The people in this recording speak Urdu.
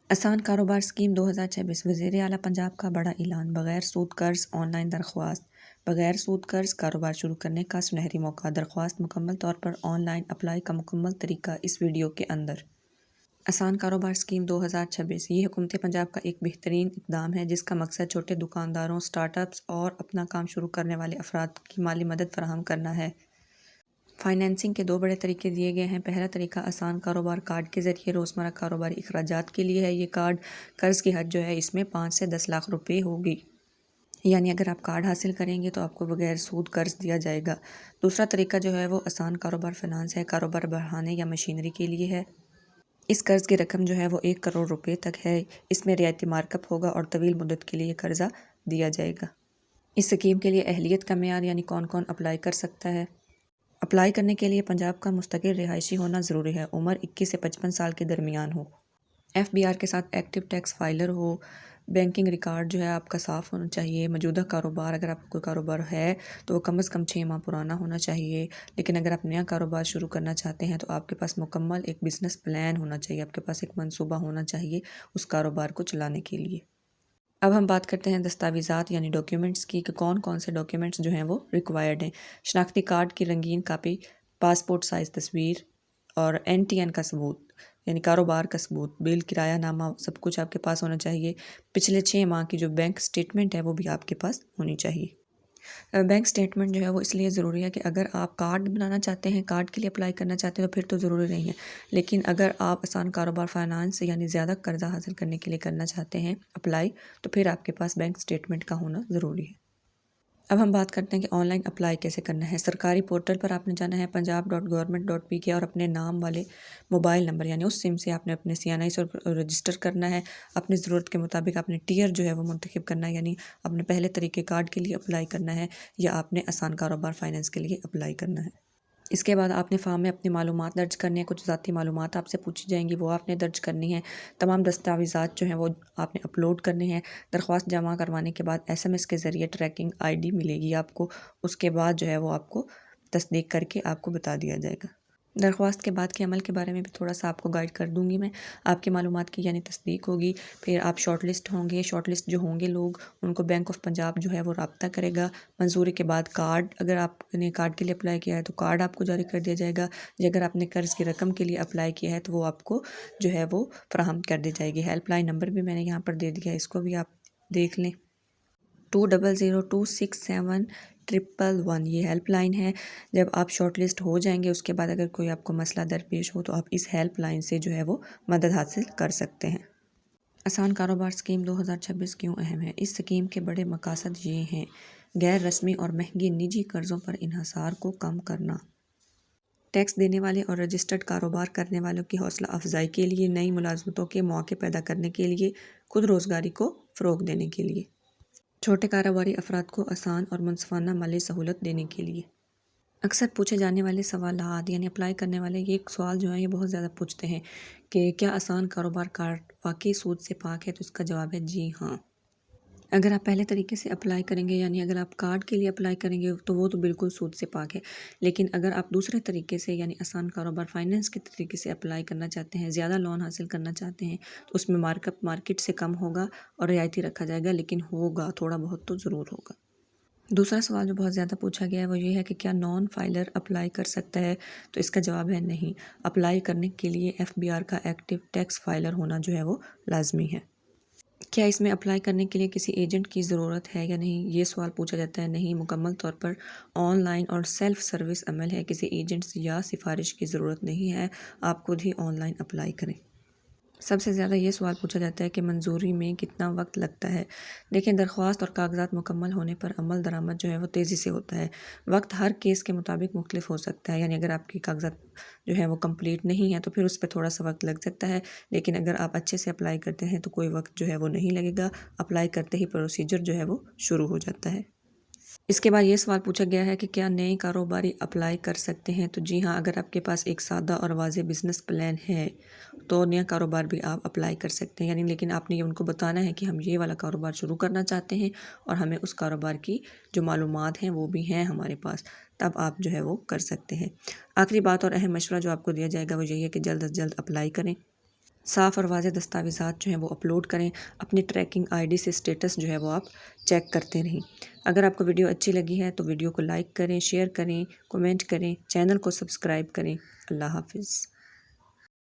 آسان کاروبار اسکیم 2026 وزیر اعلیٰ پنجاب کا بڑا اعلان، بغیر سود قرض آن لائن درخواست۔ بغیر سود قرض کاروبار شروع کرنے کا سنہری موقع، درخواست مکمل طور پر آن لائن اپلائی کا مکمل طریقہ اس ویڈیو کے اندر۔ آسان کاروبار اسکیم 2026 یہ حکومت پنجاب کا ایک بہترین اقدام ہے جس کا مقصد چھوٹے دکانداروں، اسٹارٹ اپس اور اپنا کام شروع کرنے والے افراد کی مالی مدد فراہم کرنا ہے۔ فائنینسنگ کے دو بڑے طریقے دیے گئے ہیں۔ پہلا طریقہ آسان کاروبار کارڈ کے ذریعے روزمرہ کاروباری اخراجات کے لیے ہے۔ یہ کارڈ قرض کی حد جو ہے اس میں 5 سے 10 لاکھ روپے ہوگی، یعنی اگر آپ کارڈ حاصل کریں گے تو آپ کو بغیر سود قرض دیا جائے گا۔ دوسرا طریقہ جو ہے وہ آسان کاروبار فنانس ہے، کاروبار بڑھانے یا مشینری کے لیے ہے۔ اس قرض کی رقم جو ہے وہ 1 کروڑ روپے تک ہے۔ اس میں رعایتی مارک اپ ہوگا اور طویل مدت کے لیے قرضہ دیا جائے گا۔ اس اسکیم کے لیے اہلیت کا معیار، یعنی کون کون اپلائی کر سکتا ہے۔ اپلائی کرنے کے لیے پنجاب کا مستقل رہائشی ہونا ضروری ہے، عمر 21 سے 55 سال کے درمیان ہو، FBR کے ساتھ ایکٹیو ٹیکس فائلر ہو، بینکنگ ریکارڈ جو ہے آپ کا صاف ہونا چاہیے، موجودہ کاروبار اگر آپ کا کوئی کاروبار ہے تو وہ کم از کم 6 ماہ پرانا ہونا چاہیے، لیکن اگر آپ نیا کاروبار شروع کرنا چاہتے ہیں تو آپ کے پاس مکمل ایک بزنس پلان ہونا چاہیے، آپ کے پاس ایک منصوبہ ہونا چاہیے اس کاروبار کو چلانے کے لیے۔ اب ہم بات کرتے ہیں دستاویزات یعنی ڈاکیومنٹس کی کہ کون کون سے ڈاکیومنٹس جو ہیں وہ ریکوائرڈ ہیں۔ شناختی کارڈ کی رنگین کاپی، پاسپورٹ سائز تصویر اور NTN کا ثبوت یعنی کاروبار کا ثبوت، بل، کرایہ نامہ، سب کچھ آپ کے پاس ہونا چاہیے۔ پچھلے 6 ماہ کی جو بینک سٹیٹمنٹ ہے وہ بھی آپ کے پاس ہونی چاہیے۔ بینک سٹیٹمنٹ جو ہے وہ اس لیے ضروری ہے کہ اگر آپ کارڈ بنانا چاہتے ہیں، کارڈ کے لیے اپلائی کرنا چاہتے ہیں تو پھر تو ضروری نہیں ہے، لیکن اگر آپ آسان کاروبار فائنانس یعنی زیادہ قرضہ حاصل کرنے کے لیے کرنا چاہتے ہیں اپلائی، تو پھر آپ کے پاس بینک سٹیٹمنٹ کا ہونا ضروری ہے۔ اب ہم بات کرتے ہیں کہ آن لائن اپلائی کیسے کرنا ہے۔ سرکاری پورٹل پر آپ نے جانا ہے punjab.government.pk اور اپنے نام والے موبائل نمبر یعنی اس سم سے آپ نے اپنے CNI سے رجسٹر کرنا ہے۔ اپنی ضرورت کے مطابق اپنے ٹیئر جو ہے وہ منتخب کرنا ہے، یعنی اپنے پہلے طریقے کارڈ کے لیے اپلائی کرنا ہے یا آپ نے آسان کاروبار فائنانس کے لیے اپلائی کرنا ہے۔ اس کے بعد آپ نے فارم میں اپنی معلومات درج کرنی ہے، کچھ ذاتی معلومات آپ سے پوچھی جائیں گی وہ آپ نے درج کرنی ہے۔ تمام دستاویزات جو ہیں وہ آپ نے اپلوڈ کرنے ہیں۔ درخواست جمع کروانے کے بعد SMS کے ذریعے ٹریکنگ ID ملے گی آپ کو، اس کے بعد جو ہے وہ آپ کو تصدیق کر کے آپ کو بتا دیا جائے گا۔ درخواست کے بعد کے عمل کے بارے میں بھی تھوڑا سا آپ کو گائیڈ کر دوں گی میں۔ آپ کی معلومات کی یعنی تصدیق ہوگی، پھر آپ شارٹ لسٹ ہوں گے۔ شارٹ لسٹ جو ہوں گے لوگ، ان کو بینک آف پنجاب جو ہے وہ رابطہ کرے گا۔ منظوری کے بعد کارڈ، اگر آپ نے کارڈ کے لیے اپلائی کیا ہے تو کارڈ آپ کو جاری کر دیا جائے گا، یا اگر آپ نے قرض کی رقم کے لیے اپلائی کیا ہے تو وہ آپ کو جو ہے وہ فراہم کر دی جائے گی۔ ہیلپ لائن نمبر بھی میں نے یہاں پر دے دیا ہے، اس کو بھی آپ دیکھ لیں۔ 2002671111 یہ ہیلپ لائن ہے۔ جب آپ شارٹ لسٹ ہو جائیں گے اس کے بعد اگر کوئی آپ کو مسئلہ درپیش ہو تو آپ اس ہیلپ لائن سے جو ہے وہ مدد حاصل کر سکتے ہیں۔ آسان کاروبار اسکیم 2026 کیوں اہم ہے؟ اس اسکیم کے بڑے مقاصد یہ ہیں: غیر رسمی اور مہنگی نجی قرضوں پر انحصار کو کم کرنا، ٹیکس دینے والے اور رجسٹرڈ کاروبار کرنے والوں کی حوصلہ افزائی کے لیے، نئی ملازمتوں کے مواقع پیدا کرنے کے لیے، خود روزگاری کو فروغ دینے کے لیے، چھوٹے کاروباری افراد کو آسان اور منصفانہ مالی سہولت دینے کے لیے۔ اکثر پوچھے جانے والے سوالات یعنی اپلائی کرنے والے یہ سوال جو ہیں یہ بہت زیادہ پوچھتے ہیں کہ کیا آسان کاروبار کارڈ واقعی سود سے پاک ہے؟ تو اس کا جواب ہے جی ہاں۔ اگر آپ پہلے طریقے سے اپلائی کریں گے یعنی اگر آپ کارڈ کے لیے اپلائی کریں گے تو وہ تو بالکل سود سے پاک ہے، لیکن اگر آپ دوسرے طریقے سے یعنی آسان کاروبار فائنانس کے طریقے سے اپلائی کرنا چاہتے ہیں، زیادہ لون حاصل کرنا چاہتے ہیں تو اس میں مارک اپ مارکیٹ سے کم ہوگا اور رعایتی رکھا جائے گا، لیکن ہوگا تھوڑا بہت تو ضرور ہوگا۔ دوسرا سوال جو بہت زیادہ پوچھا گیا ہے وہ یہ ہے کہ کیا نان فائلر اپلائی کر سکتا ہے؟ تو اس کا جواب ہے نہیں۔ اپلائی کرنے کے لیے FBR کا ایکٹیو ٹیکس فائلر ہونا جو ہے وہ لازمی ہے۔ کیا اس میں اپلائی کرنے کے لیے کسی ایجنٹ کی ضرورت ہے یا نہیں؟ یہ سوال پوچھا جاتا ہے۔ نہیں، مکمل طور پر آن لائن اور سیلف سروس عمل ہے، کسی ایجنٹ یا سفارش کی ضرورت نہیں ہے، آپ خود ہی آن لائن اپلائی کریں۔ سب سے زیادہ یہ سوال پوچھا جاتا ہے کہ منظوری میں کتنا وقت لگتا ہے؟ دیکھیں، درخواست اور کاغذات مکمل ہونے پر عمل درآمد جو ہے وہ تیزی سے ہوتا ہے۔ وقت ہر کیس کے مطابق مختلف ہو سکتا ہے، یعنی اگر آپ کی کاغذات جو ہے وہ کمپلیٹ نہیں ہے تو پھر اس پہ تھوڑا سا وقت لگ سکتا ہے، لیکن اگر آپ اچھے سے اپلائی کرتے ہیں تو کوئی وقت جو ہے وہ نہیں لگے گا۔ اپلائی کرتے ہی پروسیجر جو ہے وہ شروع ہو جاتا ہے۔ اس کے بعد یہ سوال پوچھا گیا ہے کہ کیا نئے کاروباری اپلائی کر سکتے ہیں؟ تو جی ہاں، اگر آپ کے پاس ایک سادہ اور واضح بزنس پلان ہے تو نیا کاروبار بھی آپ اپلائی کر سکتے ہیں، یعنی لیکن آپ نے یہ ان کو بتانا ہے کہ ہم یہ والا کاروبار شروع کرنا چاہتے ہیں اور ہمیں اس کاروبار کی جو معلومات ہیں وہ بھی ہیں ہمارے پاس، تب آپ جو ہے وہ کر سکتے ہیں۔ آخری بات اور اہم مشورہ جو آپ کو دیا جائے گا وہ یہی ہے کہ جلد از جلد اپلائی کریں۔ صاف اور واضح دستاویزات جو ہیں وہ اپلوڈ کریں، اپنی ٹریکنگ آئی ڈی سے اسٹیٹس جو ہے وہ آپ چیک کرتے رہیں۔ اگر آپ کو ویڈیو اچھی لگی ہے تو ویڈیو کو لائک کریں، شیئر کریں، کومنٹ کریں، چینل کو سبسکرائب کریں۔ اللہ حافظ۔